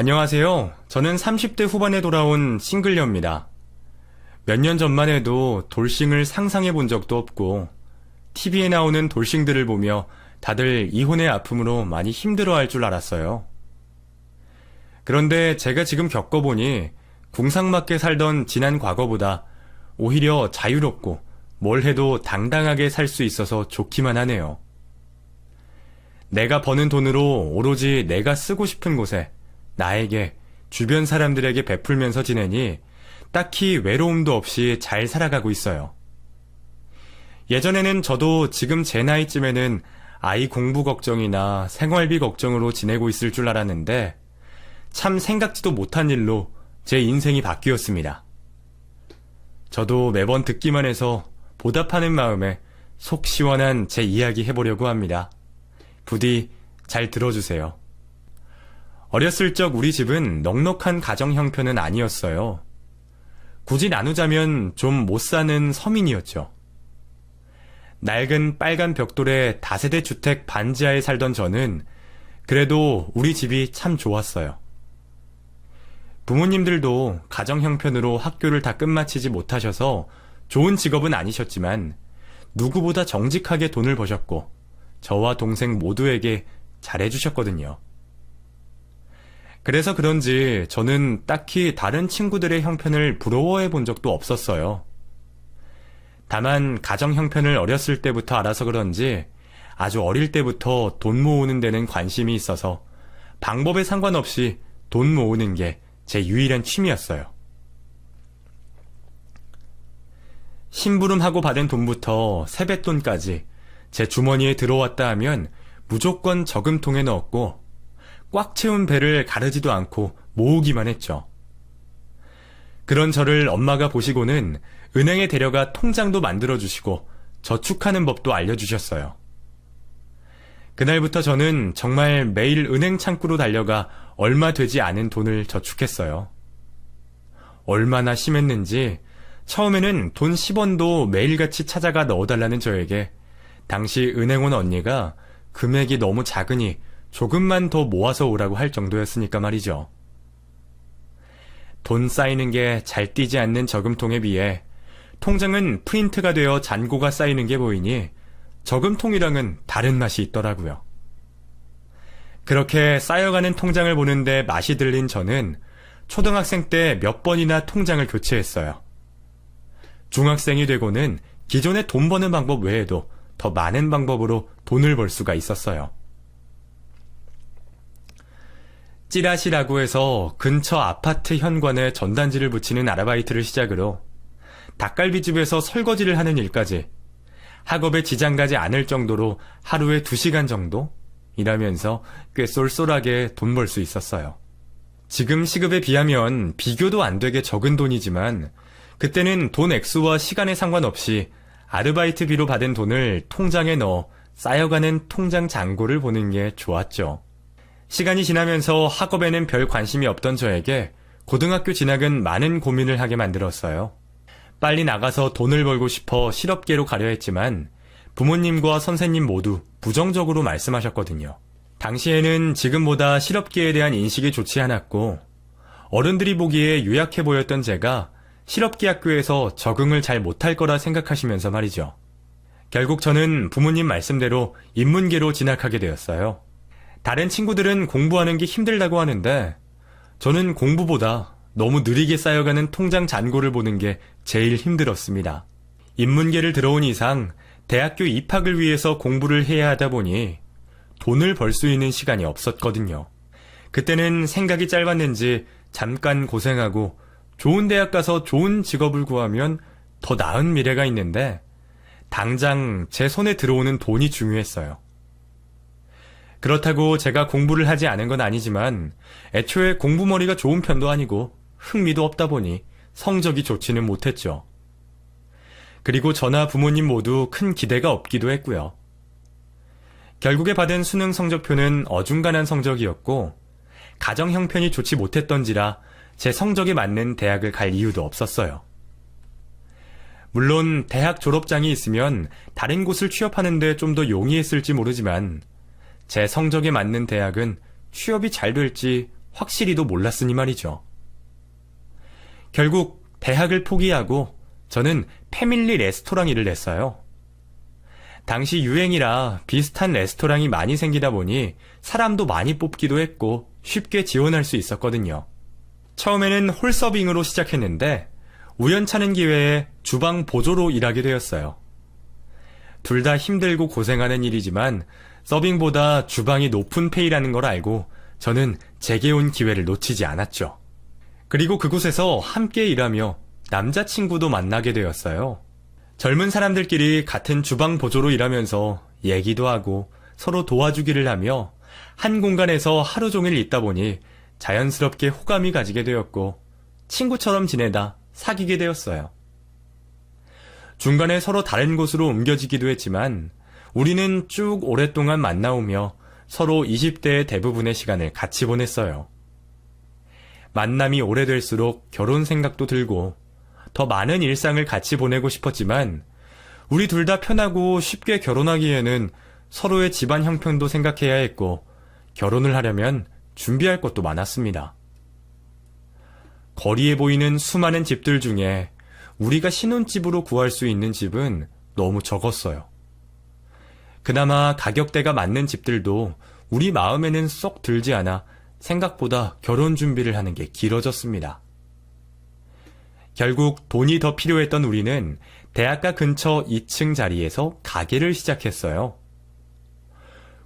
안녕하세요. 저는 30대 후반에 돌아온 싱글녀입니다. 몇 년 전만 해도 돌싱을 상상해 본 적도 없고, TV에 나오는 돌싱들을 보며 다들 이혼의 아픔으로 많이 힘들어 할 줄 알았어요. 그런데 제가 지금 겪어보니 궁상맞게 살던 지난 과거보다 오히려 자유롭고 뭘 해도 당당하게 살 수 있어서 좋기만 하네요. 내가 버는 돈으로 오로지 내가 쓰고 싶은 곳에 나에게, 주변 사람들에게 베풀면서 지내니 딱히 외로움도 없이 잘 살아가고 있어요. 예전에는 저도 지금 제 나이쯤에는 아이 공부 걱정이나 생활비 걱정으로 지내고 있을 줄 알았는데 참 생각지도 못한 일로 제 인생이 바뀌었습니다. 저도 매번 듣기만 해서 보답하는 마음에 속 시원한 제 이야기 해보려고 합니다. 부디 잘 들어주세요. 어렸을 적 우리 집은 넉넉한 가정 형편은 아니었어요. 굳이 나누자면 좀 못 사는 서민이었죠. 낡은 빨간 벽돌의 다세대 주택 반지하에 살던 저는 그래도 우리 집이 참 좋았어요. 부모님들도 가정 형편으로 학교를 다 끝마치지 못하셔서 좋은 직업은 아니셨지만 누구보다 정직하게 돈을 버셨고 저와 동생 모두에게 잘해주셨거든요. 그래서 그런지 저는 딱히 다른 친구들의 형편을 부러워해 본 적도 없었어요. 다만 가정 형편을 어렸을 때부터 알아서 그런지 아주 어릴 때부터 돈 모으는 데는 관심이 있어서 방법에 상관없이 돈 모으는 게 제 유일한 취미였어요. 심부름하고 받은 돈부터 세뱃돈까지 제 주머니에 들어왔다 하면 무조건 저금통에 넣었고 꽉 채운 배를 가르지도 않고 모으기만 했죠. 그런 저를 엄마가 보시고는 은행에 데려가 통장도 만들어주시고 저축하는 법도 알려주셨어요. 그날부터 저는 정말 매일 은행 창구로 달려가 얼마 되지 않은 돈을 저축했어요. 얼마나 심했는지 처음에는 돈 10원도 매일같이 찾아가 넣어달라는 저에게 당시 은행 온 언니가 금액이 너무 작으니 조금만 더 모아서 오라고 할 정도였으니까 말이죠. 돈 쌓이는 게 잘 뛰지 않는 저금통에 비해 통장은 프린트가 되어 잔고가 쌓이는 게 보이니 저금통이랑은 다른 맛이 있더라고요. 그렇게 쌓여가는 통장을 보는데 맛이 들린 저는 초등학생 때 몇 번이나 통장을 교체했어요. 중학생이 되고는 기존의 돈 버는 방법 외에도 더 많은 방법으로 돈을 벌 수가 있었어요. 찌라시라고 해서 근처 아파트 현관에 전단지를 붙이는 아르바이트를 시작으로 닭갈비집에서 설거지를 하는 일까지 학업에 지장 가지 않을 정도로 하루에 2시간 정도 일하면서 꽤 쏠쏠하게 돈 벌 수 있었어요. 지금 시급에 비하면 비교도 안 되게 적은 돈이지만 그때는 돈 액수와 시간에 상관없이 아르바이트비로 받은 돈을 통장에 넣어 쌓여가는 통장 잔고를 보는 게 좋았죠. 시간이 지나면서 학업에는 별 관심이 없던 저에게 고등학교 진학은 많은 고민을 하게 만들었어요. 빨리 나가서 돈을 벌고 싶어 실업계로 가려 했지만 부모님과 선생님 모두 부정적으로 말씀하셨거든요. 당시에는 지금보다 실업계에 대한 인식이 좋지 않았고 어른들이 보기에 유약해 보였던 제가 실업계 학교에서 적응을 잘 못할 거라 생각하시면서 말이죠. 결국 저는 부모님 말씀대로 인문계로 진학하게 되었어요. 다른 친구들은 공부하는 게 힘들다고 하는데 저는 공부보다 너무 느리게 쌓여가는 통장 잔고를 보는 게 제일 힘들었습니다. 인문계를 들어온 이상 대학교 입학을 위해서 공부를 해야 하다 보니 돈을 벌 수 있는 시간이 없었거든요. 그때는 생각이 짧았는지 잠깐 고생하고 좋은 대학 가서 좋은 직업을 구하면 더 나은 미래가 있는데 당장 제 손에 들어오는 돈이 중요했어요. 그렇다고 제가 공부를 하지 않은 건 아니지만 애초에 공부머리가 좋은 편도 아니고 흥미도 없다 보니 성적이 좋지는 못했죠. 그리고 저나 부모님 모두 큰 기대가 없기도 했고요. 결국에 받은 수능 성적표는 어중간한 성적이었고 가정 형편이 좋지 못했던지라 제 성적에 맞는 대학을 갈 이유도 없었어요. 물론 대학 졸업장이 있으면 다른 곳을 취업하는데 좀 더 용이했을지 모르지만 제 성적에 맞는 대학은 취업이 잘 될지 확실히도 몰랐으니 말이죠. 결국 대학을 포기하고 저는 패밀리 레스토랑 일을 했어요. 당시 유행이라 비슷한 레스토랑이 많이 생기다 보니 사람도 많이 뽑기도 했고 쉽게 지원할 수 있었거든요. 처음에는 홀서빙으로 시작했는데 우연찮은 기회에 주방 보조로 일하게 되었어요. 둘 다 힘들고 고생하는 일이지만 서빙보다 주방이 높은 페이라는 걸 알고 저는 제게 온 기회를 놓치지 않았죠. 그리고 그곳에서 함께 일하며 남자친구도 만나게 되었어요. 젊은 사람들끼리 같은 주방 보조로 일하면서 얘기도 하고 서로 도와주기를 하며 한 공간에서 하루 종일 있다 보니 자연스럽게 호감이 가지게 되었고 친구처럼 지내다 사귀게 되었어요. 중간에 서로 다른 곳으로 옮겨지기도 했지만 우리는 쭉 오랫동안 만나오며 서로 20대의 대부분의 시간을 같이 보냈어요. 만남이 오래될수록 결혼 생각도 들고 더 많은 일상을 같이 보내고 싶었지만 우리 둘 다 편하고 쉽게 결혼하기에는 서로의 집안 형편도 생각해야 했고 결혼을 하려면 준비할 것도 많았습니다. 거리에 보이는 수많은 집들 중에 우리가 신혼집으로 구할 수 있는 집은 너무 적었어요. 그나마 가격대가 맞는 집들도 우리 마음에는 쏙 들지 않아 생각보다 결혼 준비를 하는 게 길어졌습니다. 결국 돈이 더 필요했던 우리는 대학가 근처 2층 자리에서 가게를 시작했어요.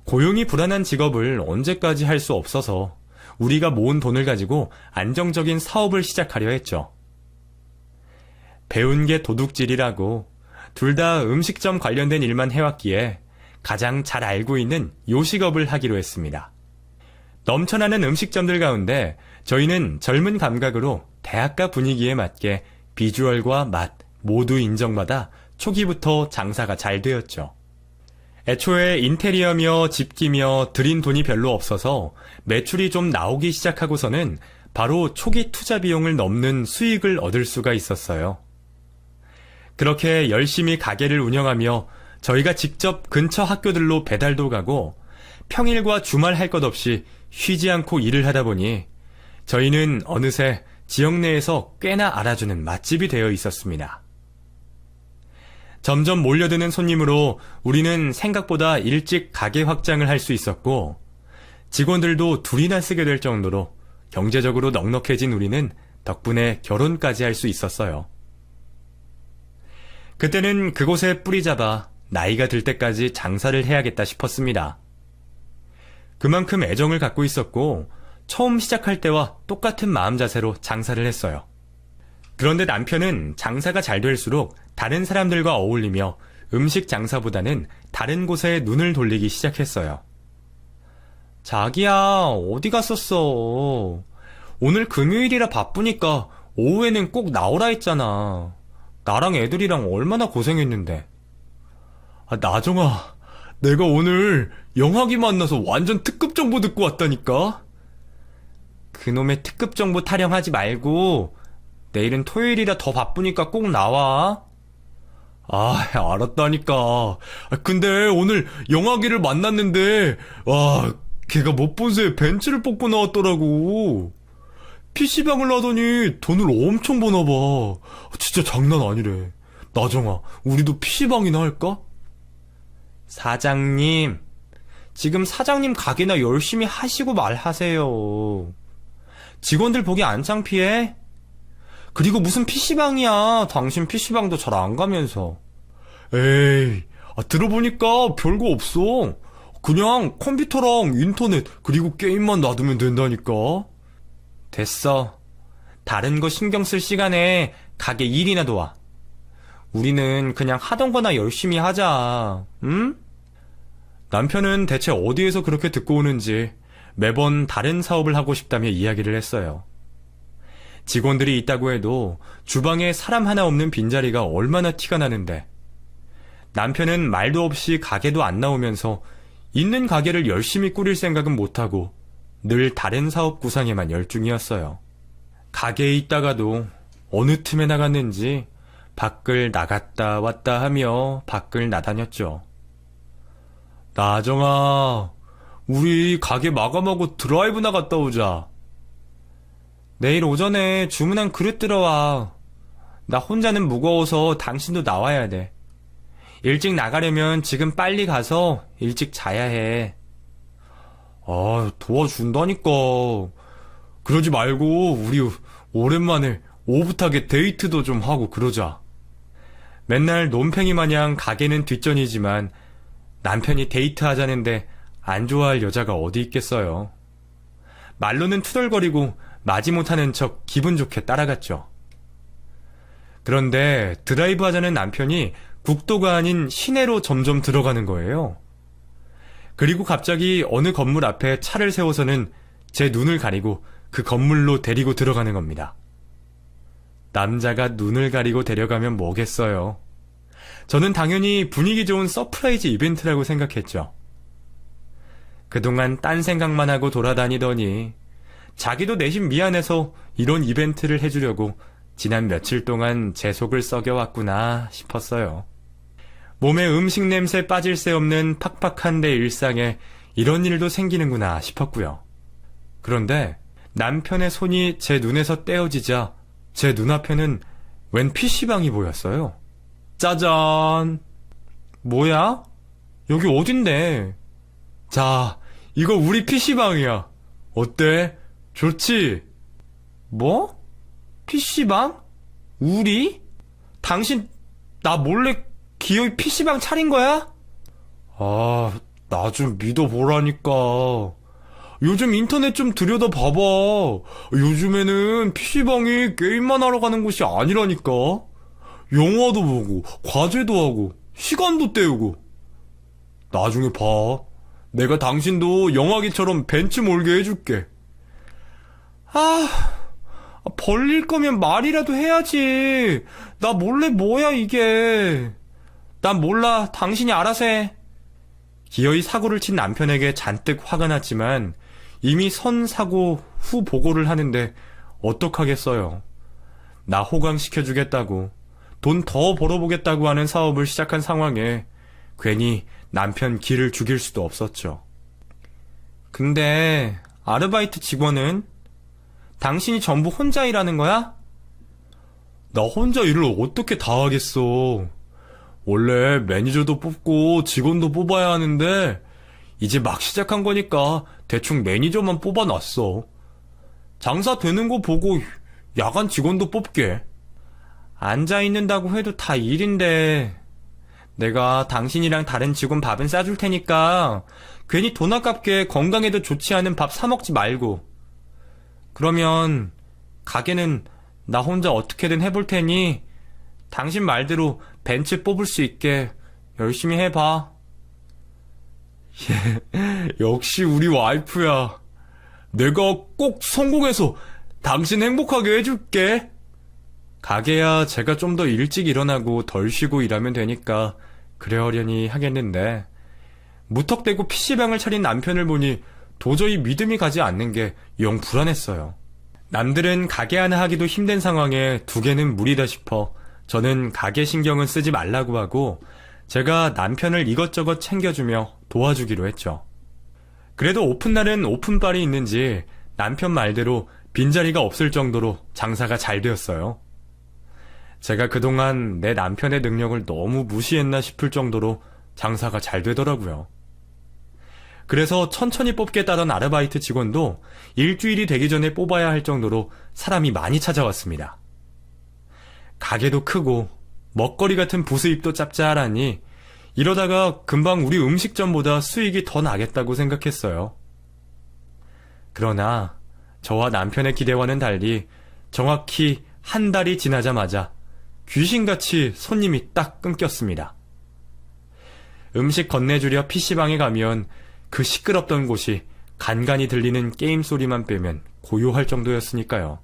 고용이 불안한 직업을 언제까지 할 수 없어서 우리가 모은 돈을 가지고 안정적인 사업을 시작하려 했죠. 배운 게 도둑질이라고 둘 다 음식점 관련된 일만 해왔기에 가장 잘 알고 있는 요식업을 하기로 했습니다. 넘쳐나는 음식점들 가운데 저희는 젊은 감각으로 대학가 분위기에 맞게 비주얼과 맛 모두 인정받아 초기부터 장사가 잘 되었죠. 애초에 인테리어며 집기며 들인 돈이 별로 없어서 매출이 좀 나오기 시작하고서는 바로 초기 투자 비용을 넘는 수익을 얻을 수가 있었어요. 그렇게 열심히 가게를 운영하며 저희가 직접 근처 학교들로 배달도 가고 평일과 주말 할 것 없이 쉬지 않고 일을 하다 보니 저희는 어느새 지역 내에서 꽤나 알아주는 맛집이 되어 있었습니다. 점점 몰려드는 손님으로 우리는 생각보다 일찍 가게 확장을 할 수 있었고 직원들도 둘이나 쓰게 될 정도로 경제적으로 넉넉해진 우리는 덕분에 결혼까지 할 수 있었어요. 그때는 그곳에 뿌리 잡아 나이가 들 때까지 장사를 해야겠다 싶었습니다. 그만큼 애정을 갖고 있었고 처음 시작할 때와 똑같은 마음 자세로 장사를 했어요. 그런데 남편은 장사가 잘 될수록 다른 사람들과 어울리며 음식 장사보다는 다른 곳에 눈을 돌리기 시작했어요. 자기야, 어디 갔었어? 오늘 금요일이라 바쁘니까 오후에는 꼭 나오라 했잖아. 나랑 애들이랑 얼마나 고생했는데. 나정아, 내가 오늘 영학이 만나서 완전 특급 정보 듣고 왔다니까? 그놈의 특급 정보 타령하지 말고 내일은 토요일이라 더 바쁘니까 꼭 나와. 알았다니까. 근데 오늘 영학이를 만났는데 걔가 못 본 새에 벤츠를 뽑고 나왔더라고. PC방을 하더니 돈을 엄청 버나 봐. 진짜 장난 아니래. 나정아, 우리도 PC방이나 할까? 사장님, 지금 사장님 가게나 열심히 하시고 말하세요. 직원들 보기 안 창피해? 그리고 무슨 PC방이야. 당신 PC방도 잘 안 가면서. 에이, 들어보니까 별거 없어. 그냥 컴퓨터랑 인터넷 그리고 게임만 놔두면 된다니까. 됐어. 다른 거 신경 쓸 시간에 가게 일이나 도와. 우리는 그냥 하던 거나 열심히 하자. 응? 남편은 대체 어디에서 그렇게 듣고 오는지 매번 다른 사업을 하고 싶다며 이야기를 했어요. 직원들이 있다고 해도 주방에 사람 하나 없는 빈자리가 얼마나 티가 나는데 남편은 말도 없이 가게도 안 나오면서 있는 가게를 열심히 꾸릴 생각은 못하고 늘 다른 사업 구상에만 열중이었어요. 가게에 있다가도 어느 틈에 나갔는지 밖을 나갔다 왔다 하며 밖을 나다녔죠. 나정아, 우리 가게 마감하고 드라이브 나갔다 오자. 내일 오전에 주문한 그릇 들어와. 나 혼자는 무거워서 당신도 나와야 돼. 일찍 나가려면 지금 빨리 가서 일찍 자야 해. 아, 도와준다니까. 그러지 말고 우리 오랜만에 오붓하게 데이트도 좀 하고 그러자. 맨날 논팽이 마냥 가게는 뒷전이지만 남편이 데이트하자는데 안 좋아할 여자가 어디 있겠어요. 말로는 투덜거리고 마지못하는 척 기분 좋게 따라갔죠. 그런데 드라이브 하자는 남편이 국도가 아닌 시내로 점점 들어가는 거예요. 그리고 갑자기 어느 건물 앞에 차를 세워서는 제 눈을 가리고 그 건물로 데리고 들어가는 겁니다. 남자가 눈을 가리고 데려가면 뭐겠어요. 저는 당연히 분위기 좋은 서프라이즈 이벤트라고 생각했죠. 그동안 딴 생각만 하고 돌아다니더니 자기도 내심 미안해서 이런 이벤트를 해주려고 지난 며칠 동안 제 속을 썩여왔구나 싶었어요. 몸에 음식 냄새 빠질 새 없는 팍팍한 내 일상에 이런 일도 생기는구나 싶었고요. 그런데 남편의 손이 제 눈에서 떼어지자 제 눈앞에는 웬 PC방이 보였어요. 짜잔! 뭐야? 여기 어딘데? 자, 이거 우리 PC방이야. 어때? 좋지? 뭐? PC방? 우리? 당신 나 몰래 기어이 PC방 차린 거야? 아, 나 좀 믿어보라니까. 요즘 인터넷 좀 들여다봐봐. 요즘에는 PC방이 게임만 하러 가는 곳이 아니라니까. 영화도 보고 과제도 하고 시간도 때우고. 나중에 봐. 내가 당신도 영화기처럼 벤치 몰게 해줄게. 벌릴 거면 말이라도 해야지. 나 몰래 뭐야 이게. 난 몰라. 당신이 알아서 해. 기어이 사고를 친 남편에게 잔뜩 화가 났지만 이미 선 사고 후 보고를 하는데 어떡하겠어요. 나 호강시켜주겠다고 돈 더 벌어보겠다고 하는 사업을 시작한 상황에 괜히 남편 기를 죽일 수도 없었죠. 근데 아르바이트 직원은? 당신이 전부 혼자 일하는 거야? 나 혼자 일을 어떻게 다 하겠어. 원래 매니저도 뽑고 직원도 뽑아야 하는데 이제 막 시작한 거니까 대충 매니저만 뽑아놨어. 장사 되는 거 보고 야간 직원도 뽑게. 앉아있는다고 해도 다 일인데 내가 당신이랑 다른 직원 밥은 싸줄 테니까 괜히 돈 아깝게 건강에도 좋지 않은 밥 사 먹지 말고. 그러면 가게는 나 혼자 어떻게든 해볼 테니 당신 말대로 벤츠 뽑을 수 있게 열심히 해봐. 역시 우리 와이프야. 내가 꼭 성공해서 당신 행복하게 해줄게. 가게야 제가 좀 더 일찍 일어나고 덜 쉬고 일하면 되니까 그래하려니 하겠는데 무턱대고 PC방을 차린 남편을 보니 도저히 믿음이 가지 않는 게 영 불안했어요. 남들은 가게 하나 하기도 힘든 상황에 두 개는 무리다 싶어 저는 가게 신경은 쓰지 말라고 하고 제가 남편을 이것저것 챙겨주며 도와주기로 했죠. 그래도 오픈날은 오픈빨이 있는지 남편 말대로 빈자리가 없을 정도로 장사가 잘 되었어요. 제가 그동안 내 남편의 능력을 너무 무시했나 싶을 정도로 장사가 잘 되더라고요. 그래서 천천히 뽑겠다던 아르바이트 직원도 일주일이 되기 전에 뽑아야 할 정도로 사람이 많이 찾아왔습니다. 가게도 크고 먹거리 같은 부수입도 짭짤하니 이러다가 금방 우리 음식점보다 수익이 더 나겠다고 생각했어요. 그러나 저와 남편의 기대와는 달리 정확히 한 달이 지나자마자 귀신같이 손님이 딱 끊겼습니다. 음식 건네주려 PC방에 가면 그 시끄럽던 곳이 간간히 들리는 게임 소리만 빼면 고요할 정도였으니까요.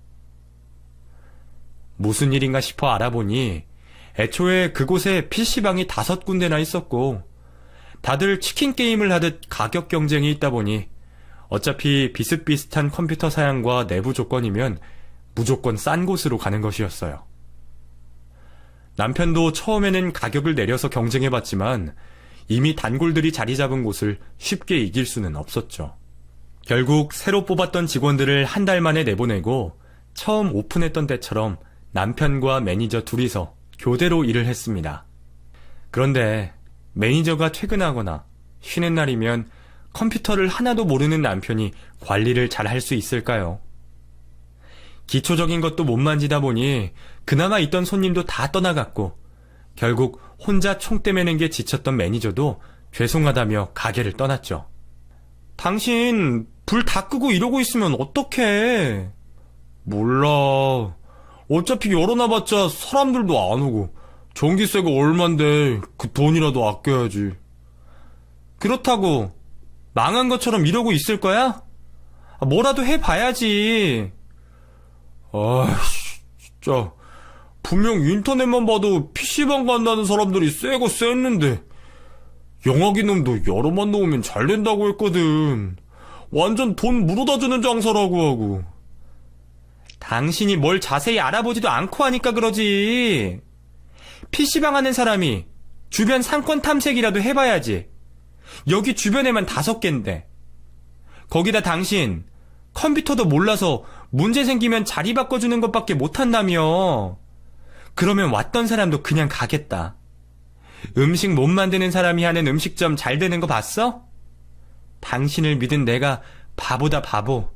무슨 일인가 싶어 알아보니 애초에 그곳에 PC방이 5군데나 있었고 다들 치킨 게임을 하듯 가격 경쟁이 있다 보니 어차피 비슷비슷한 컴퓨터 사양과 내부 조건이면 무조건 싼 곳으로 가는 것이었어요. 남편도 처음에는 가격을 내려서 경쟁해봤지만 이미 단골들이 자리 잡은 곳을 쉽게 이길 수는 없었죠. 결국 새로 뽑았던 직원들을 한 달 만에 내보내고 처음 오픈했던 때처럼 남편과 매니저 둘이서 교대로 일을 했습니다. 그런데 매니저가 퇴근하거나 쉬는 날이면 컴퓨터를 하나도 모르는 남편이 관리를 잘 할 수 있을까요? 기초적인 것도 못 만지다 보니 그나마 있던 손님도 다 떠나갔고 결국 혼자 총대 매는 게 지쳤던 매니저도 죄송하다며 가게를 떠났죠. 당신 불 다 끄고 이러고 있으면 어떡해? 몰라. 어차피 열어놔봤자 사람들도 안 오고 전기세가 얼만데 그 돈이라도 아껴야지. 그렇다고 망한 것처럼 이러고 있을 거야? 뭐라도 해봐야지. 아이씨, 진짜. 분명 인터넷만 봐도 PC방 간다는 사람들이 세고 셌는데 영화기 놈도 여러만 놓으면 잘 된다고 했거든. 완전 돈 물어다 주는 장사라고 하고. 당신이 뭘 자세히 알아보지도 않고 하니까 그러지. PC방 하는 사람이 주변 상권 탐색이라도 해봐야지. 여기 주변에만 5개인데. 거기다 당신 컴퓨터도 몰라서 문제 생기면 자리 바꿔주는 것밖에 못한다며. 그러면 왔던 사람도 그냥 가겠다. 음식 못 만드는 사람이 하는 음식점 잘 되는 거 봤어? 당신을 믿은 내가 바보다 바보.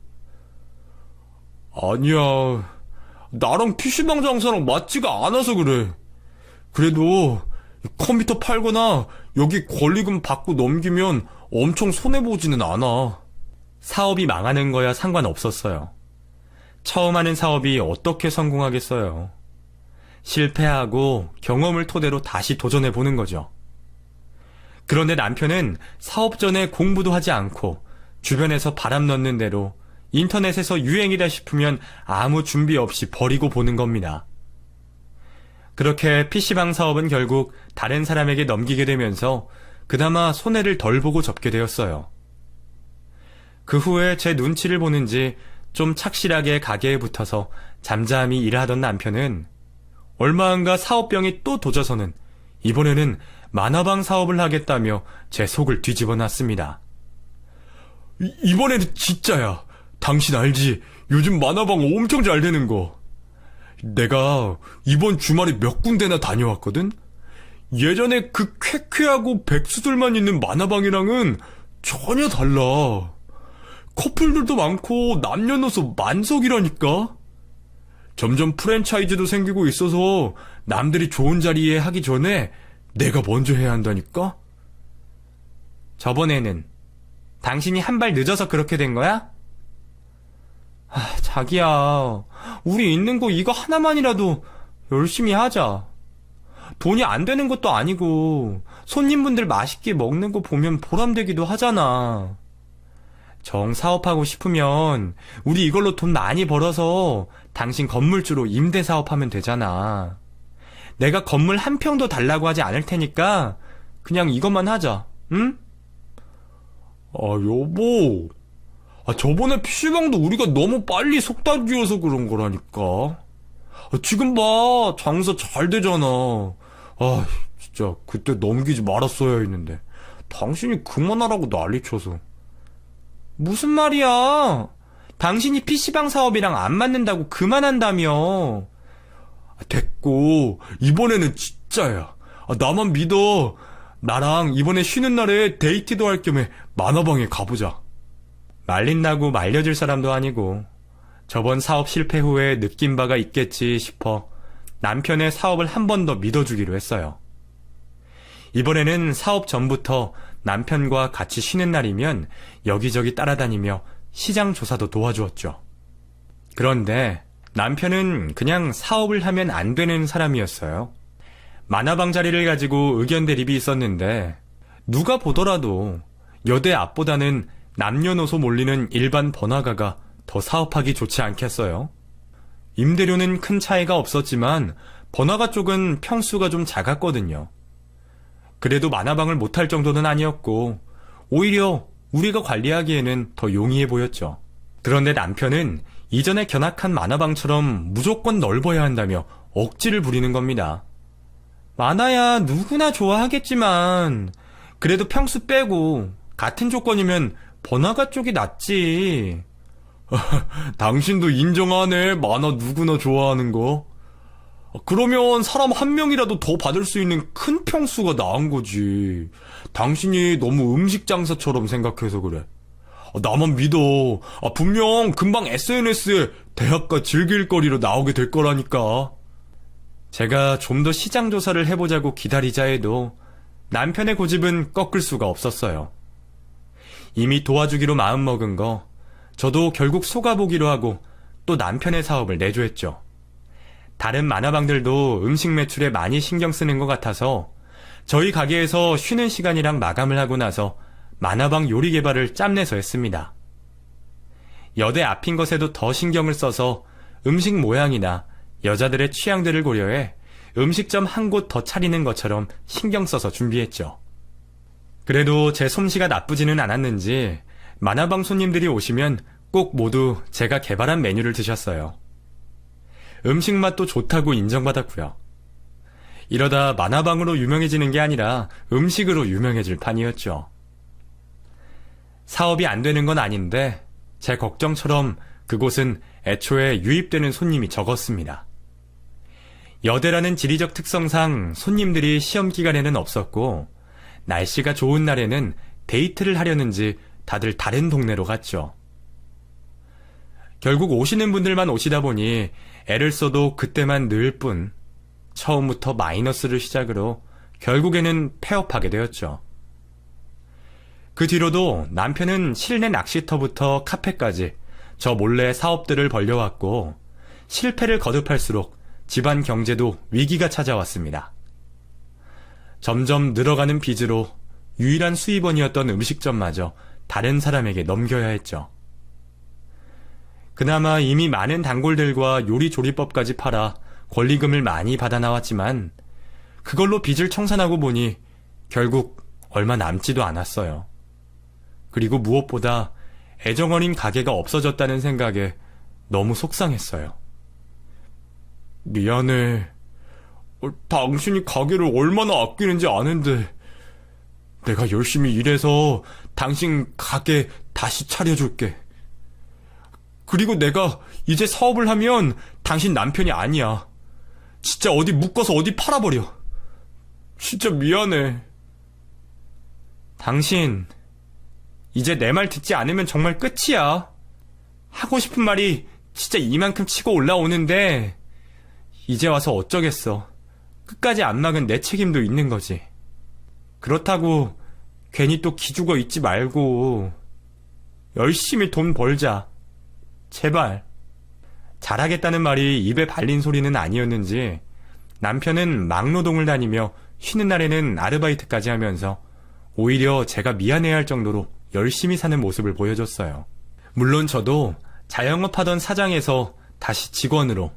아니야. 나랑 PC방 장사랑 맞지가 않아서 그래. 그래도 컴퓨터 팔거나 여기 권리금 받고 넘기면 엄청 손해보지는 않아. 사업이 망하는 거야 상관없었어요. 처음 하는 사업이 어떻게 성공하겠어요. 실패하고 경험을 토대로 다시 도전해보는 거죠. 그런데 남편은 사업 전에 공부도 하지 않고 주변에서 바람 넣는 대로 인터넷에서 유행이다 싶으면 아무 준비 없이 버리고 보는 겁니다. 그렇게 PC방 사업은 결국 다른 사람에게 넘기게 되면서 그나마 손해를 덜 보고 접게 되었어요. 그 후에 제 눈치를 보는지 좀 착실하게 가게에 붙어서 잠잠히 일하던 남편은 얼마 안가 사업병이 또 도져서는 이번에는 만화방 사업을 하겠다며 제 속을 뒤집어 놨습니다. 이번에는 진짜야. 당신 알지? 요즘 만화방 엄청 잘 되는 거. 내가 이번 주말에 몇 군데나 다녀왔거든? 예전에 그 쾌쾌하고 백수들만 있는 만화방이랑은 전혀 달라. 커플들도 많고 남녀노소 만석이라니까? 점점 프랜차이즈도 생기고 있어서 남들이 좋은 자리에 하기 전에 내가 먼저 해야 한다니까? 저번에는 당신이 한 발 늦어서 그렇게 된 거야? 자기야, 우리 있는 거 이거 하나만이라도 열심히 하자. 돈이 안 되는 것도 아니고 손님분들 맛있게 먹는 거 보면 보람되기도 하잖아. 정 사업하고 싶으면 우리 이걸로 돈 많이 벌어서 당신 건물주로 임대 사업하면 되잖아. 내가 건물 한 평도 달라고 하지 않을 테니까 그냥 이것만 하자, 응? 여보. 저번에 PC방도 우리가 너무 빨리 속다 지어서 그런 거라니까. 지금 봐, 장사 잘 되잖아. 진짜 그때 넘기지 말았어야 했는데 당신이 그만하라고 난리쳐서. 무슨 말이야? 당신이 PC방 사업이랑 안 맞는다고 그만한다며. 됐고, 이번에는 진짜야. 나만 믿어. 나랑 이번에 쉬는 날에 데이트도 할 겸해 만화방에 가보자. 말린다고 말려줄 사람도 아니고 저번 사업 실패 후에 느낀 바가 있겠지 싶어 남편의 사업을 한 번 더 믿어주기로 했어요. 이번에는 사업 전부터 남편과 같이 쉬는 날이면 여기저기 따라다니며 시장 조사도 도와주었죠. 그런데 남편은 그냥 사업을 하면 안 되는 사람이었어요. 만화방 자리를 가지고 의견 대립이 있었는데 누가 보더라도 여대 앞보다는 남녀노소 몰리는 일반 번화가가 더 사업하기 좋지 않겠어요? 임대료는 큰 차이가 없었지만 번화가 쪽은 평수가 좀 작았거든요. 그래도 만화방을 못할 정도는 아니었고 오히려 우리가 관리하기에는 더 용이해 보였죠. 그런데 남편은 이전에 견학한 만화방처럼 무조건 넓어야 한다며 억지를 부리는 겁니다. 만화야 누구나 좋아하겠지만 그래도 평수 빼고 같은 조건이면 번화가 쪽이 낫지. 당신도 인정하네. 만화 누구나 좋아하는 거. 그러면 사람 한 명이라도 더 받을 수 있는 큰 평수가 나은 거지. 당신이 너무 음식 장사처럼 생각해서 그래. 나만 믿어. 분명 금방 SNS에 대학가 즐길 거리로 나오게 될 거라니까. 제가 좀 더 시장 조사를 해보자고 기다리자 해도 남편의 고집은 꺾을 수가 없었어요. 이미 도와주기로 마음먹은 거 저도 결국 속아보기로 하고 또 남편의 사업을 내조했죠. 다른 만화방들도 음식 매출에 많이 신경 쓰는 것 같아서 저희 가게에서 쉬는 시간이랑 마감을 하고 나서 만화방 요리 개발을 짬내서 했습니다. 여대 앞인 것에도 더 신경을 써서 음식 모양이나 여자들의 취향들을 고려해 음식점 한 곳 더 차리는 것처럼 신경 써서 준비했죠. 그래도 제 솜씨가 나쁘지는 않았는지 만화방 손님들이 오시면 꼭 모두 제가 개발한 메뉴를 드셨어요. 음식 맛도 좋다고 인정받았고요. 이러다 만화방으로 유명해지는 게 아니라 음식으로 유명해질 판이었죠. 사업이 안 되는 건 아닌데 제 걱정처럼 그곳은 애초에 유입되는 손님이 적었습니다. 여대라는 지리적 특성상 손님들이 시험 기간에는 없었고 날씨가 좋은 날에는 데이트를 하려는지 다들 다른 동네로 갔죠. 결국 오시는 분들만 오시다 보니 애를 써도 그때만 늘 뿐 처음부터 마이너스를 시작으로 결국에는 폐업하게 되었죠. 그 뒤로도 남편은 실내 낚시터부터 카페까지 저 몰래 사업들을 벌려왔고 실패를 거듭할수록 집안 경제도 위기가 찾아왔습니다. 점점 늘어가는 빚으로 유일한 수입원이었던 음식점마저 다른 사람에게 넘겨야 했죠. 그나마 이미 많은 단골들과 요리 조리법까지 팔아 권리금을 많이 받아 나왔지만 그걸로 빚을 청산하고 보니 결국 얼마 남지도 않았어요. 그리고 무엇보다 애정어린 가게가 없어졌다는 생각에 너무 속상했어요. 미안해. 당신이 가게를 얼마나 아끼는지 아는데 내가 열심히 일해서 당신 가게 다시 차려줄게. 그리고 내가 이제 사업을 하면 당신 남편이 아니야. 진짜 어디 묶어서 어디 팔아버려. 진짜 미안해. 당신 이제 내 말 듣지 않으면 정말 끝이야. 하고 싶은 말이 진짜 이만큼 치고 올라오는데 이제 와서 어쩌겠어. 끝까지 안 막은 내 책임도 있는 거지. 그렇다고 괜히 또 기죽어 있지 말고 열심히 돈 벌자. 제발. 잘하겠다는 말이 입에 발린 소리는 아니었는지 남편은 막노동을 다니며 쉬는 날에는 아르바이트까지 하면서 오히려 제가 미안해할 정도로 열심히 사는 모습을 보여줬어요. 물론 저도 자영업하던 사장에서 다시 직원으로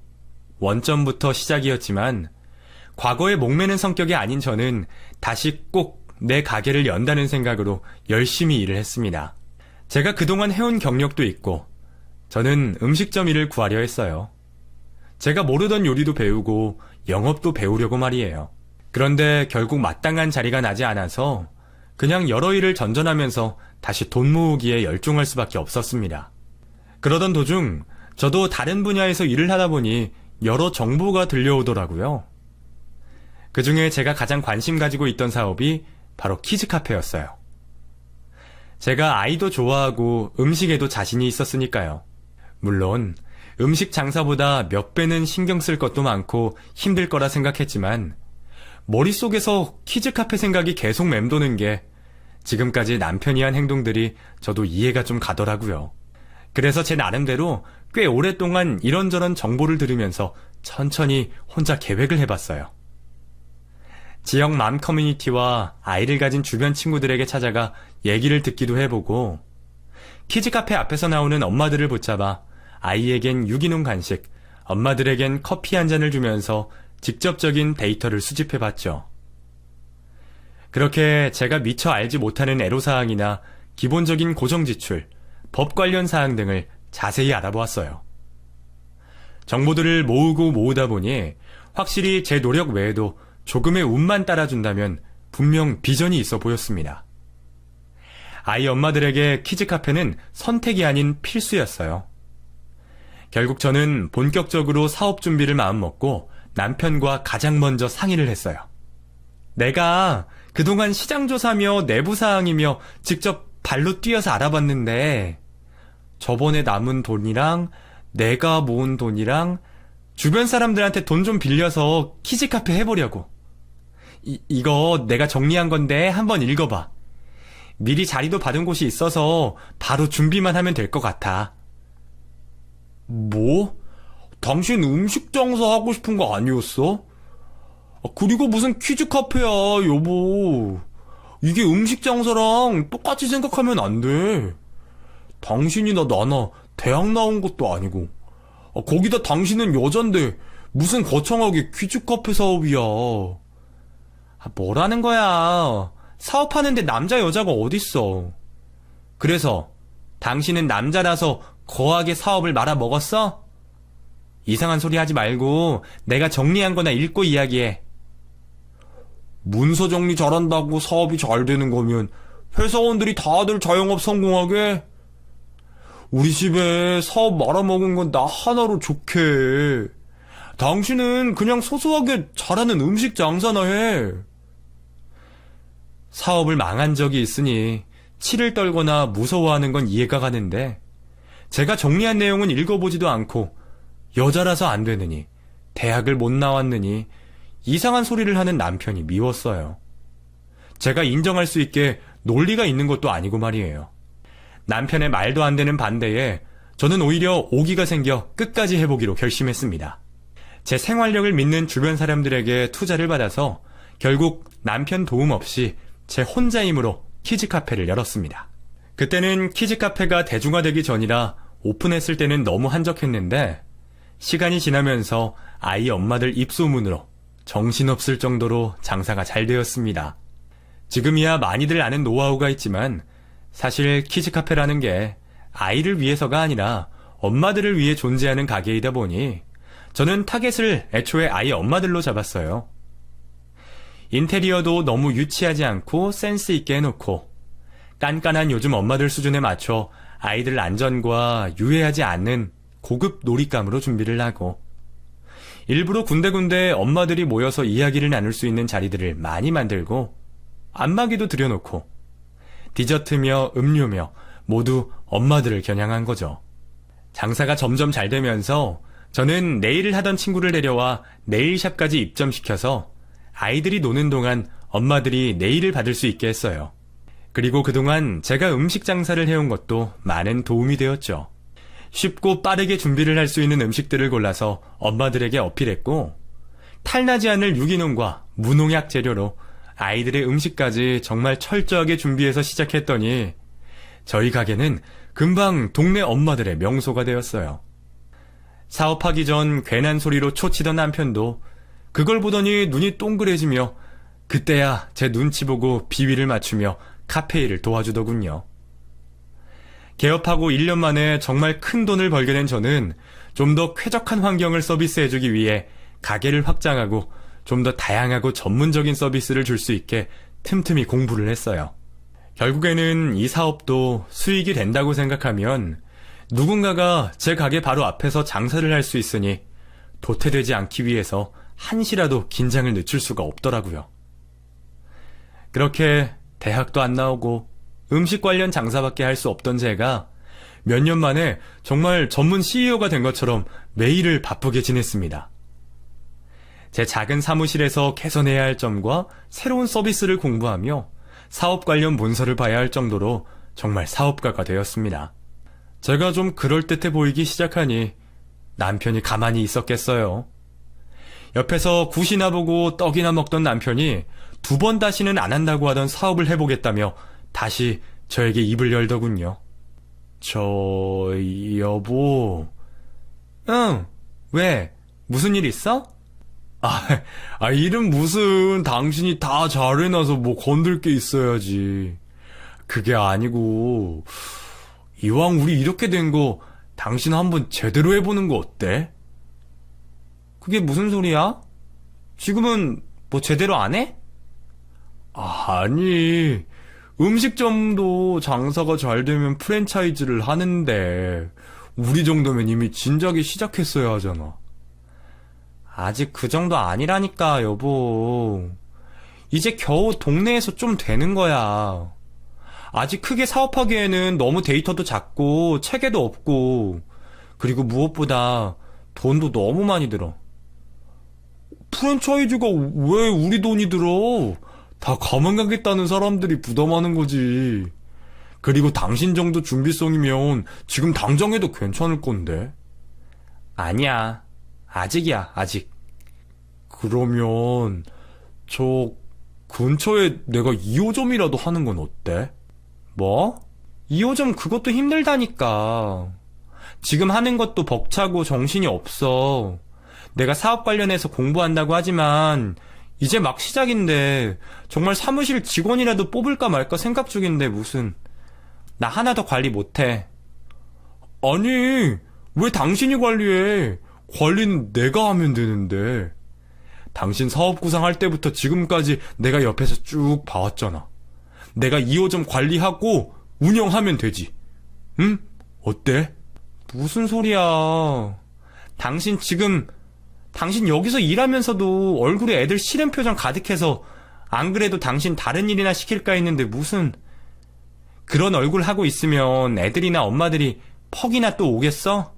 원점부터 시작이었지만 과거에 목매는 성격이 아닌 저는 다시 꼭 내 가게를 연다는 생각으로 열심히 일을 했습니다. 제가 그동안 해온 경력도 있고 저는 음식점 일을 구하려 했어요. 제가 모르던 요리도 배우고 영업도 배우려고 말이에요. 그런데 결국 마땅한 자리가 나지 않아서 그냥 여러 일을 전전하면서 다시 돈 모으기에 열중할 수밖에 없었습니다. 그러던 도중 저도 다른 분야에서 일을 하다 보니 여러 정보가 들려오더라고요. 그 중에 제가 가장 관심 가지고 있던 사업이 바로 키즈카페였어요. 제가 아이도 좋아하고 음식에도 자신이 있었으니까요. 물론 음식 장사보다 몇 배는 신경 쓸 것도 많고 힘들 거라 생각했지만 머릿속에서 키즈카페 생각이 계속 맴도는 게 지금까지 남편이 한 행동들이 저도 이해가 좀 가더라고요. 그래서 제 나름대로 꽤 오랫동안 이런저런 정보를 들으면서 천천히 혼자 계획을 해봤어요. 지역 맘 커뮤니티와 아이를 가진 주변 친구들에게 찾아가 얘기를 듣기도 해보고 키즈카페 앞에서 나오는 엄마들을 붙잡아 아이에겐 유기농 간식, 엄마들에겐 커피 한 잔을 주면서 직접적인 데이터를 수집해봤죠. 그렇게 제가 미처 알지 못하는 애로사항이나 기본적인 고정지출, 법 관련 사항 등을 자세히 알아보았어요. 정보들을 모으고 모으다 보니 확실히 제 노력 외에도 조금의 운만 따라준다면 분명 비전이 있어 보였습니다. 아이 엄마들에게 키즈카페는 선택이 아닌 필수였어요. 결국 저는 본격적으로 사업 준비를 마음먹고 남편과 가장 먼저 상의를 했어요. 내가 그동안 시장조사며 내부사항이며 직접 발로 뛰어서 알아봤는데 저번에 남은 돈이랑 내가 모은 돈이랑 주변 사람들한테 돈 좀 빌려서 키즈카페 해보려고. 이거 내가 정리한 건데 한번 읽어봐. 미리 자리도 받은 곳이 있어서 바로 준비만 하면 될 것 같아. 뭐? 당신 음식 장사하고 싶은 거 아니었어? 그리고 무슨 키즈카페야, 여보. 이게 음식 장사랑 똑같이 생각하면 안 돼. 당신이나 나나 대학 나온 것도 아니고. 거기다 당신은 여잔데 무슨 거창하게 퀴즈카페 사업이야. 뭐라는 거야. 사업하는데 남자 여자가 어딨어. 그래서 당신은 남자라서 거하게 사업을 말아먹었어? 이상한 소리 하지 말고 내가 정리한 거나 읽고 이야기해. 문서 정리 잘한다고 사업이 잘 되는 거면 회사원들이 다들 자영업 성공하게? 우리 집에 사업 말아먹은 건 나 하나로 좋게. 당신은 그냥 소소하게 잘하는 음식 장사나 해. 사업을 망한 적이 있으니 치를 떨거나 무서워하는 건 이해가 가는데 제가 정리한 내용은 읽어보지도 않고 여자라서 안 되느니 대학을 못 나왔느니 이상한 소리를 하는 남편이 미웠어요. 제가 인정할 수 있게 논리가 있는 것도 아니고 말이에요. 남편의 말도 안 되는 반대에 저는 오히려 오기가 생겨 끝까지 해보기로 결심했습니다. 제 생활력을 믿는 주변 사람들에게 투자를 받아서 결국 남편 도움 없이 제 혼자 힘으로 키즈카페를 열었습니다. 그때는 키즈카페가 대중화되기 전이라 오픈했을 때는 너무 한적했는데 시간이 지나면서 아이 엄마들 입소문으로 정신없을 정도로 장사가 잘 되었습니다. 지금이야 많이들 아는 노하우가 있지만 사실 키즈카페라는 게 아이를 위해서가 아니라 엄마들을 위해 존재하는 가게이다 보니 저는 타겟을 애초에 아이 엄마들로 잡았어요. 인테리어도 너무 유치하지 않고 센스 있게 해놓고 깐깐한 요즘 엄마들 수준에 맞춰 아이들 안전과 유해하지 않는 고급 놀잇감으로 준비를 하고 일부러 군데군데 엄마들이 모여서 이야기를 나눌 수 있는 자리들을 많이 만들고 안마기도 들여놓고 디저트며 음료며 모두 엄마들을 겨냥한 거죠. 장사가 점점 잘 되면서 저는 네일을 하던 친구를 데려와 네일샵까지 입점시켜서 아이들이 노는 동안 엄마들이 네일을 받을 수 있게 했어요. 그리고 그동안 제가 음식 장사를 해온 것도 많은 도움이 되었죠. 쉽고 빠르게 준비를 할 수 있는 음식들을 골라서 엄마들에게 어필했고 탈나지 않을 유기농과 무농약 재료로 아이들의 음식까지 정말 철저하게 준비해서 시작했더니 저희 가게는 금방 동네 엄마들의 명소가 되었어요. 사업하기 전 괜한 소리로 초치던 남편도 그걸 보더니 눈이 동그래지며 그때야 제 눈치 보고 비위를 맞추며 카페 일을 도와주더군요. 개업하고 1년 만에 정말 큰 돈을 벌게 된 저는 좀 더 쾌적한 환경을 서비스해주기 위해 가게를 확장하고 좀 더 다양하고 전문적인 서비스를 줄 수 있게 틈틈이 공부를 했어요. 결국에는 이 사업도 수익이 된다고 생각하면 누군가가 제 가게 바로 앞에서 장사를 할 수 있으니 도태되지 않기 위해서 한시라도 긴장을 늦출 수가 없더라고요. 그렇게 대학도 안 나오고 음식 관련 장사밖에 할 수 없던 제가 몇 년 만에 정말 전문 CEO가 된 것처럼 매일을 바쁘게 지냈습니다. 제 작은 사무실에서 개선해야 할 점과 새로운 서비스를 공부하며 사업 관련 문서를 봐야 할 정도로 정말 사업가가 되었습니다. 제가 좀 그럴듯해 보이기 시작하니 남편이 가만히 있었겠어요. 옆에서 굿이나 보고 떡이나 먹던 남편이 2번 다시는 안 한다고 하던 사업을 해보겠다며 다시 저에게 입을 열더군요. 여보. 응, 왜? 무슨 일 있어? 일은 무슨 당신이 다 잘해놔서 뭐 건들 게 있어야지. 그게 아니고 이왕 우리 이렇게 된 거 당신 한번 제대로 해보는 거 어때? 그게 무슨 소리야? 지금은 뭐 제대로 안 해? 아니, 음식점도 장사가 잘 되면 프랜차이즈를 하는데 우리 정도면 이미 진작에 시작했어야 하잖아. 아직 그 정도 아니라니까, 여보. 이제 겨우 동네에서 좀 되는 거야. 아직 크게 사업하기에는 너무 데이터도 작고 체계도 없고, 그리고 무엇보다 돈도 너무 많이 들어. 프랜차이즈가 왜 우리 돈이 들어? 다 가만 가겠다는 사람들이 부담하는 거지. 그리고 당신 정도 준비성이면 지금 당장 해도 괜찮을 건데. 아니야. 아직이야, 아직. 그러면 저 근처에 내가 2호점이라도 하는 건 어때? 뭐? 2호점 그것도 힘들다니까. 지금 하는 것도 벅차고 정신이 없어. 내가 사업 관련해서 공부한다고 하지만 이제 막 시작인데 정말 사무실 직원이라도 뽑을까 말까 생각 중인데 무슨 나 하나 더 관리 못해. 아니, 왜 당신이 관리해? 관리는 내가 하면 되는데. 당신 사업 구상할 때부터 지금까지 내가 옆에서 쭉 봐왔잖아. 내가 2호점 관리하고 운영하면 되지. 응? 어때? 무슨 소리야. 당신 여기서 일하면서도 얼굴에 애들 실행 표정 가득해서 안 그래도 당신 다른 일이나 시킬까 했는데 무슨 그런 얼굴 하고 있으면 애들이나 엄마들이 퍽이나 또 오겠어?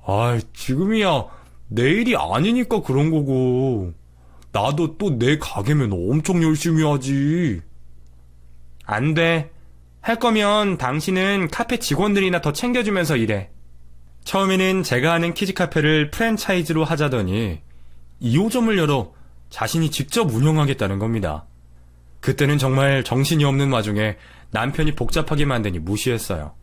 아이, 지금이야 내일이 아니니까 그런 거고 나도 또 내 가게면 엄청 열심히 하지. 안 돼. 할 거면 당신은 카페 직원들이나 더 챙겨주면서 일해. 처음에는 제가 하는 키즈 카페를 프랜차이즈로 하자더니 2호점을 열어 자신이 직접 운영하겠다는 겁니다. 그때는 정말 정신이 없는 와중에 남편이 복잡하게 만드니 무시했어요.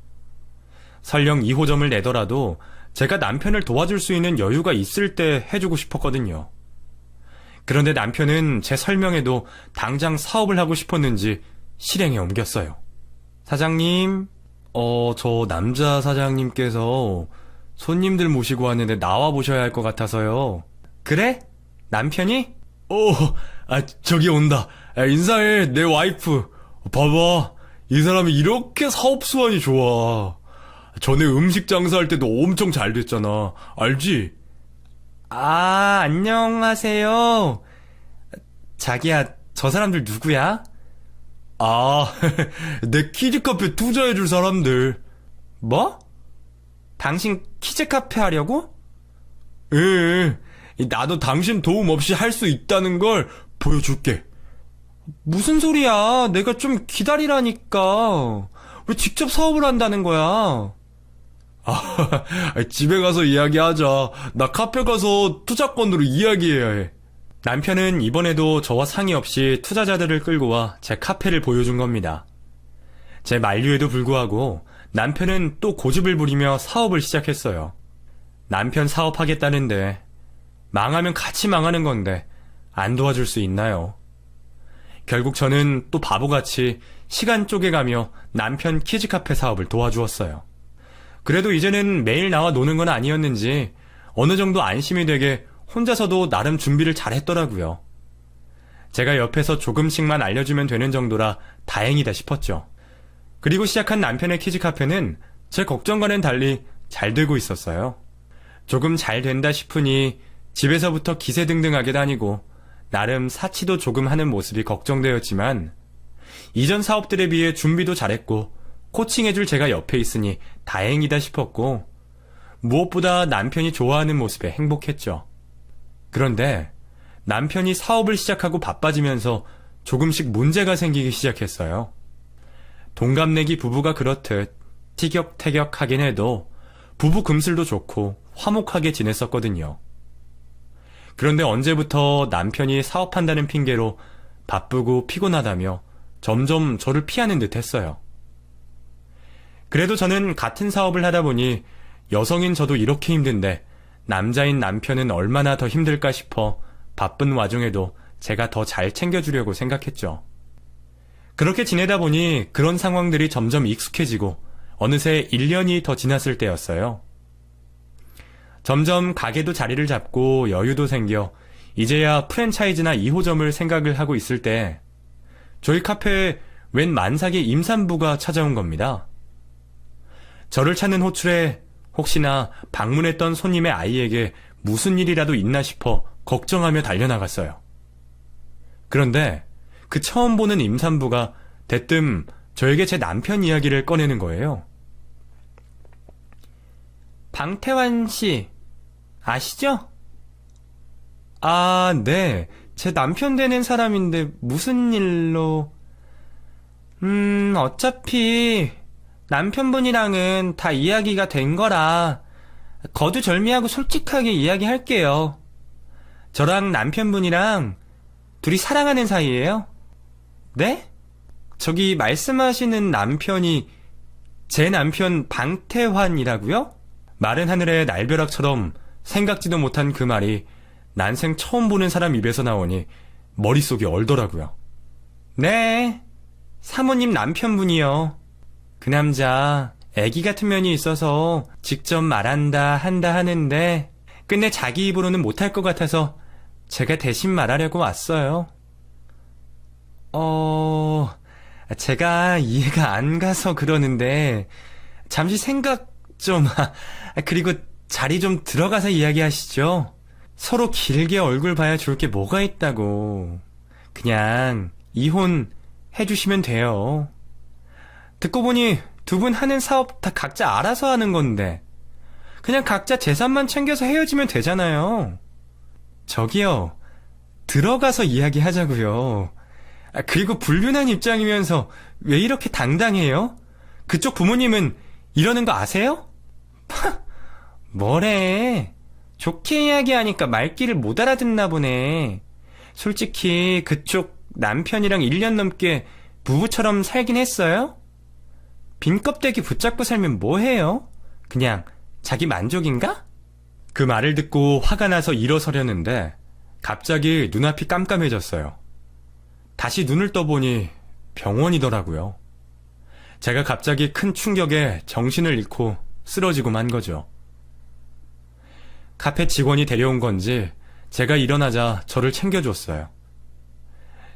설령 2호점을 내더라도 제가 남편을 도와줄 수 있는 여유가 있을 때 해주고 싶었거든요. 그런데 남편은 제 설명에도 당장 사업을 하고 싶었는지 실행에 옮겼어요. 사장님, 저 남자 사장님께서 손님들 모시고 왔는데 나와 보셔야 할 것 같아서요. 그래? 남편이? 저기 온다. 인사해, 내 와이프. 봐봐, 이 사람이 이렇게 사업 수완이 좋아. 전에 음식 장사할 때도 엄청 잘 됐잖아. 알지? 아, 안녕하세요. 자기야, 저 사람들 누구야? 내 키즈 카페 투자해줄 사람들. 뭐? 당신 키즈 카페 하려고? 예, 나도 당신 도움 없이 할 수 있다는 걸 보여줄게. 무슨 소리야? 내가 좀 기다리라니까. 왜 직접 사업을 한다는 거야? 집에 가서 이야기하자. 나 카페 가서 투자권으로 이야기해야 해. 남편은 이번에도 저와 상의 없이 투자자들을 끌고 와 제 카페를 보여준 겁니다. 제 만류에도 불구하고 남편은 또 고집을 부리며 사업을 시작했어요. 남편 사업하겠다는데 망하면 같이 망하는 건데 안 도와줄 수 있나요? 결국 저는 또 바보같이 시간 쪼개가며 남편 키즈카페 사업을 도와주었어요. 그래도 이제는 매일 나와 노는 건 아니었는지 어느 정도 안심이 되게 혼자서도 나름 준비를 잘했더라고요. 제가 옆에서 조금씩만 알려주면 되는 정도라 다행이다 싶었죠. 그리고 시작한 남편의 키즈카페는 제 걱정과는 달리 잘 되고 있었어요. 조금 잘 된다 싶으니 집에서부터 기세등등하게 다니고 나름 사치도 조금 하는 모습이 걱정되었지만 이전 사업들에 비해 준비도 잘했고 코칭해줄 제가 옆에 있으니 다행이다 싶었고 무엇보다 남편이 좋아하는 모습에 행복했죠. 그런데 남편이 사업을 시작하고 바빠지면서 조금씩 문제가 생기기 시작했어요. 동갑내기 부부가 그렇듯 티격태격하긴 해도 부부 금슬도 좋고 화목하게 지냈었거든요. 그런데 언제부터 남편이 사업한다는 핑계로 바쁘고 피곤하다며 점점 저를 피하는 듯 했어요. 그래도 저는 같은 사업을 하다 보니 여성인 저도 이렇게 힘든데 남자인 남편은 얼마나 더 힘들까 싶어 바쁜 와중에도 제가 더 잘 챙겨주려고 생각했죠. 그렇게 지내다 보니 그런 상황들이 점점 익숙해지고 어느새 1년이 더 지났을 때였어요. 점점 가게도 자리를 잡고 여유도 생겨 이제야 프랜차이즈나 2호점을 생각을 하고 있을 때 저희 카페에 웬 만삭의 임산부가 찾아온 겁니다. 저를 찾는 호출에 혹시나 방문했던 손님의 아이에게 무슨 일이라도 있나 싶어 걱정하며 달려나갔어요. 그런데 그 처음 보는 임산부가 대뜸 저에게 제 남편 이야기를 꺼내는 거예요. 방태환 씨, 아시죠? 아, 네. 제 남편 되는 사람인데 무슨 일로... 어차피 남편분이랑은 다 이야기가 된 거라 거두절미하고 솔직하게 이야기할게요. 저랑 남편분이랑 둘이 사랑하는 사이예요? 네? 저기 말씀하시는 남편이 제 남편 방태환이라고요? 마른 하늘의 날벼락처럼 생각지도 못한 그 말이 난생 처음 보는 사람 입에서 나오니 머릿속이 얼더라고요. 네, 사모님 남편분이요. 그 남자 애기 같은 면이 있어서 직접 말한다 한다 하는데 끝내 자기 입으로는 못할 것 같아서 제가 대신 말하려고 왔어요. 제가 이해가 안 가서 그러는데 잠시 생각 좀... 그리고 자리 좀 들어가서 이야기하시죠. 서로 길게 얼굴 봐야 좋을 게 뭐가 있다고. 그냥 이혼 해주시면 돼요. 듣고 보니 두 분 하는 사업 다 각자 알아서 하는 건데 그냥 각자 재산만 챙겨서 헤어지면 되잖아요. 저기요, 들어가서 이야기하자고요. 그리고 불륜한 입장이면서 왜 이렇게 당당해요? 그쪽 부모님은 이러는 거 아세요? 뭐래. 좋게 이야기하니까 말귀를 못 알아듣나 보네. 솔직히 그쪽 남편이랑 1년 넘게 부부처럼 살긴 했어요? 빈 껍데기 붙잡고 살면 뭐해요? 그냥 자기 만족인가? 그 말을 듣고 화가 나서 일어서려는데 갑자기 눈앞이 깜깜해졌어요. 다시 눈을 떠보니 병원이더라고요. 제가 갑자기 큰 충격에 정신을 잃고 쓰러지고 만 거죠. 카페 직원이 데려온 건지 제가 일어나자 저를 챙겨줬어요.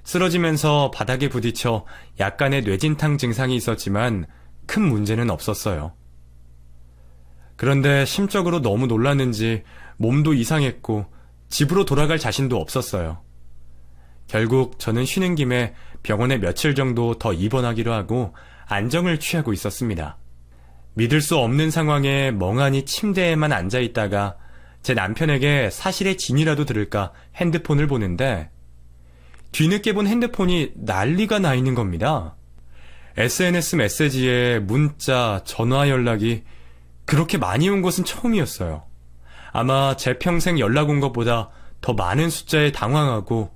쓰러지면서 바닥에 부딪혀 약간의 뇌진탕 증상이 있었지만 큰 문제는 없었어요. 그런데 심적으로 너무 놀랐는지 몸도 이상했고 집으로 돌아갈 자신도 없었어요. 결국 저는 쉬는 김에 병원에 며칠 정도 더 입원하기로 하고 안정을 취하고 있었습니다. 믿을 수 없는 상황에 멍하니 침대에만 앉아있다가 제 남편에게 사실의 진이라도 들을까 핸드폰을 보는데 뒤늦게 본 핸드폰이 난리가 나 있는 겁니다. SNS 메시지에 문자, 전화 연락이 그렇게 많이 온 것은 처음이었어요. 아마 제 평생 연락 온 것보다 더 많은 숫자에 당황하고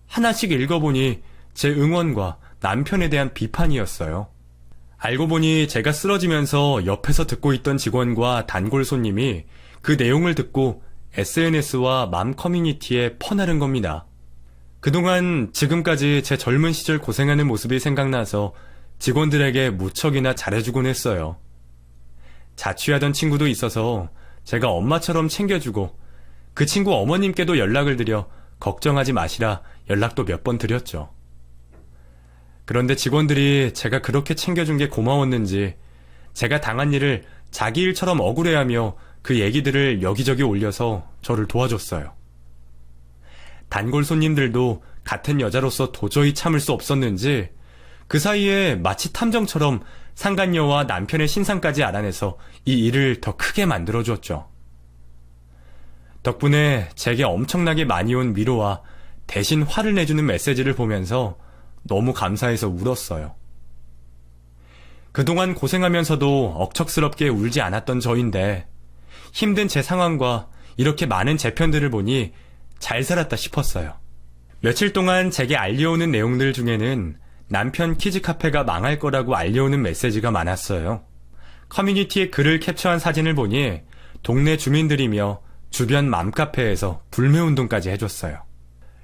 하나씩 읽어보니 제 응원과 남편에 대한 비판이었어요. 알고 보니 제가 쓰러지면서 옆에서 듣고 있던 직원과 단골 손님이 그 내용을 듣고 SNS와 맘 커뮤니티에 퍼나른 겁니다. 그동안 지금까지 제 젊은 시절 고생하는 모습이 생각나서 직원들에게 무척이나 잘해주곤 했어요. 자취하던 친구도 있어서 제가 엄마처럼 챙겨주고 그 친구 어머님께도 연락을 드려 걱정하지 마시라 연락도 몇 번 드렸죠. 그런데 직원들이 제가 그렇게 챙겨준 게 고마웠는지 제가 당한 일을 자기 일처럼 억울해하며 그 얘기들을 여기저기 올려서 저를 도와줬어요. 단골 손님들도 같은 여자로서 도저히 참을 수 없었는지 그 사이에 마치 탐정처럼 상간녀와 남편의 신상까지 알아내서 이 일을 더 크게 만들어주었죠. 덕분에 제게 엄청나게 많이 온 위로와 대신 화를 내주는 메시지를 보면서 너무 감사해서 울었어요. 그동안 고생하면서도 억척스럽게 울지 않았던 저인데 힘든 제 상황과 이렇게 많은 제 편들을 보니 잘 살았다 싶었어요. 며칠 동안 제게 알려오는 내용들 중에는 남편 키즈카페가 망할 거라고 알려오는 메시지가 많았어요. 커뮤니티에 글을 캡처한 사진을 보니 동네 주민들이며 주변 맘카페에서 불매운동까지 해줬어요.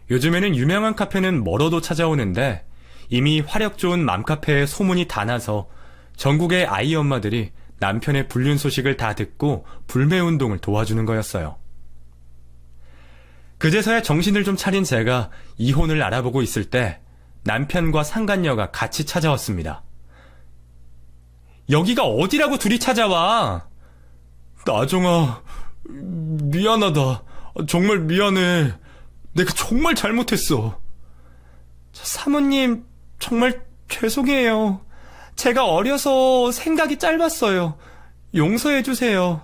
요즘에는 유명한 카페는 멀어도 찾아오는데 이미 화력 좋은 맘카페에 소문이 다 나서 전국의 아이 엄마들이 남편의 불륜 소식을 다 듣고 불매운동을 도와주는 거였어요. 그제서야 정신을 좀 차린 제가 이혼을 알아보고 있을 때 남편과 상간녀가 같이 찾아왔습니다. 여기가 어디라고 둘이 찾아와? 나정아, 미안하다. 정말 미안해. 내가 정말 잘못했어. 사모님, 정말 죄송해요. 제가 어려서 생각이 짧았어요. 용서해주세요.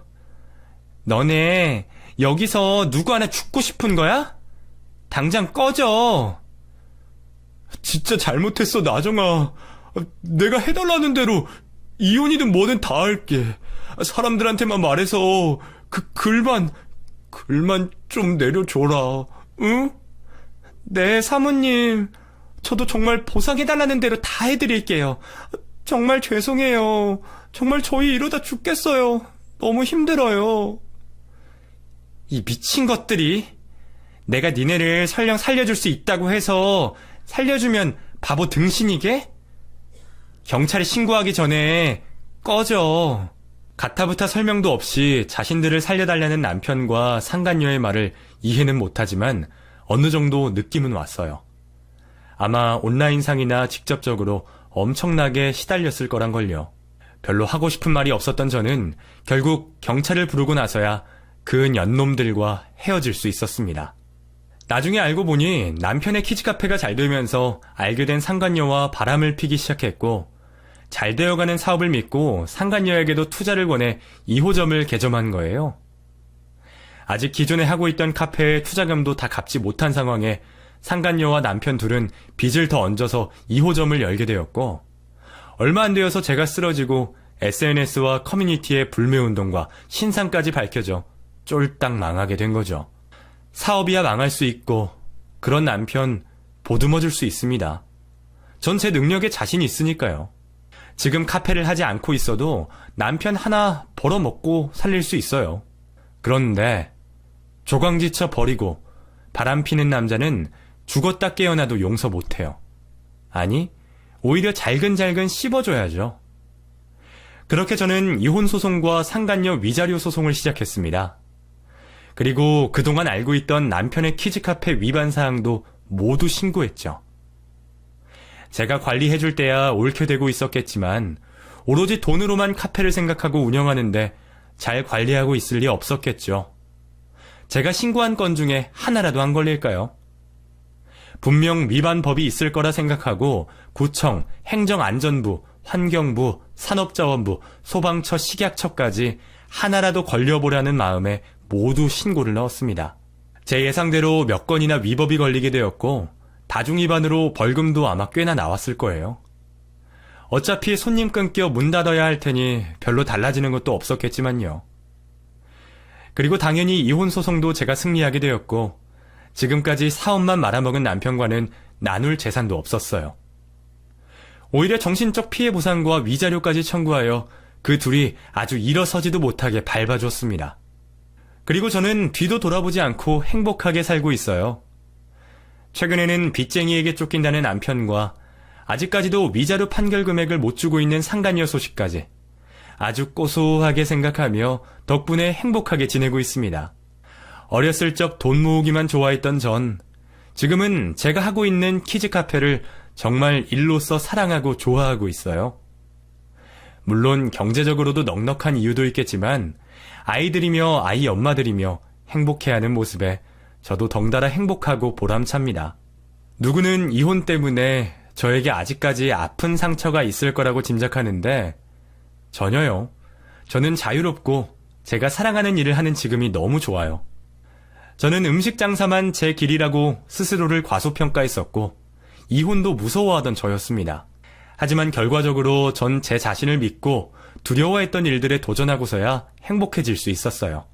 너네 여기서 누구 하나 죽고 싶은 거야? 당장 꺼져. 진짜 잘못했어, 나정아. 내가 해달라는 대로 이혼이든 뭐든 다 할게. 사람들한테만 말해서 글만 좀 내려줘라. 응? 네, 사모님. 저도 정말 보상해달라는 대로 다 해드릴게요. 정말 죄송해요. 정말 저희 이러다 죽겠어요. 너무 힘들어요. 이 미친 것들이. 내가 니네를 설령 살려줄 수 있다고 해서 살려주면 바보 등신이게? 경찰에 신고하기 전에 꺼져. 가타부타 설명도 없이 자신들을 살려달라는 남편과 상간녀의 말을 이해는 못하지만 어느 정도 느낌은 왔어요. 아마 온라인상이나 직접적으로 엄청나게 시달렸을 거란걸요. 별로 하고 싶은 말이 없었던 저는 결국 경찰을 부르고 나서야 그 연놈들과 헤어질 수 있었습니다. 나중에 알고 보니 남편의 키즈카페가 잘 되면서 알게 된 상간녀와 바람을 피기 시작했고, 잘 되어가는 사업을 믿고 상간녀에게도 투자를 권해 2호점을 개점한 거예요. 아직 기존에 하고 있던 카페의 투자금도 다 갚지 못한 상황에 상간녀와 남편 둘은 빚을 더 얹어서 2호점을 열게 되었고, 얼마 안 되어서 제가 쓰러지고 SNS와 커뮤니티의 불매운동과 신상까지 밝혀져 쫄딱 망하게 된 거죠. 사업이야 망할 수 있고 그런 남편 보듬어줄 수 있습니다. 전 제 능력에 자신이 있으니까요. 지금 카페를 하지 않고 있어도 남편 하나 벌어먹고 살릴 수 있어요. 그런데 조광지쳐 버리고 바람피는 남자는 죽었다 깨어나도 용서 못해요. 아니, 오히려 잘근잘근 씹어줘야죠. 그렇게 저는 이혼소송과 상간녀 위자료 소송을 시작했습니다. 그리고 그동안 알고 있던 남편의 키즈카페 위반 사항도 모두 신고했죠. 제가 관리해줄 때야 옳게 되고 있었겠지만 오로지 돈으로만 카페를 생각하고 운영하는데 잘 관리하고 있을 리 없었겠죠. 제가 신고한 건 중에 하나라도 안 걸릴까요? 분명 위반 법이 있을 거라 생각하고 구청, 행정안전부, 환경부, 산업자원부, 소방처, 식약처까지 하나라도 걸려보라는 마음에 모두 신고를 넣었습니다. 제 예상대로 몇 건이나 위법이 걸리게 되었고 다중위반으로 벌금도 아마 꽤나 나왔을 거예요. 어차피 손님 끊겨 문 닫아야 할 테니 별로 달라지는 것도 없었겠지만요. 그리고 당연히 이혼소송도 제가 승리하게 되었고 지금까지 사업만 말아먹은 남편과는 나눌 재산도 없었어요. 오히려 정신적 피해 보상과 위자료까지 청구하여 그 둘이 아주 일어서지도 못하게 밟아줬습니다. 그리고 저는 뒤도 돌아보지 않고 행복하게 살고 있어요. 최근에는 빚쟁이에게 쫓긴다는 남편과 아직까지도 위자료 판결 금액을 못 주고 있는 상간녀 소식까지 아주 고소하게 생각하며 덕분에 행복하게 지내고 있습니다. 어렸을 적 돈 모으기만 좋아했던 전, 지금은 제가 하고 있는 키즈카페를 정말 일로서 사랑하고 좋아하고 있어요. 물론 경제적으로도 넉넉한 이유도 있겠지만 아이들이며 아이 엄마들이며 행복해하는 모습에 저도 덩달아 행복하고 보람찹니다. 누구는 이혼 때문에 저에게 아직까지 아픈 상처가 있을 거라고 짐작하는데 전혀요. 저는 자유롭고 제가 사랑하는 일을 하는 지금이 너무 좋아요. 저는 음식 장사만 제 길이라고 스스로를 과소평가했었고 이혼도 무서워하던 저였습니다. 하지만 결과적으로 전 제 자신을 믿고 두려워했던 일들에 도전하고서야 행복해질 수 있었어요.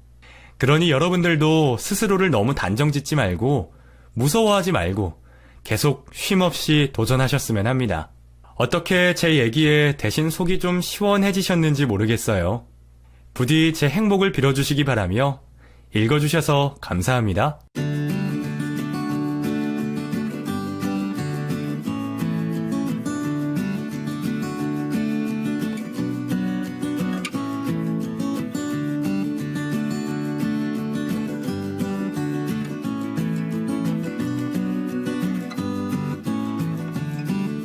그러니 여러분들도 스스로를 너무 단정짓지 말고 무서워하지 말고 계속 쉼없이 도전하셨으면 합니다. 어떻게 제 얘기에 대신 속이 좀 시원해지셨는지 모르겠어요. 부디 제 행복을 빌어주시기 바라며 읽어주셔서 감사합니다.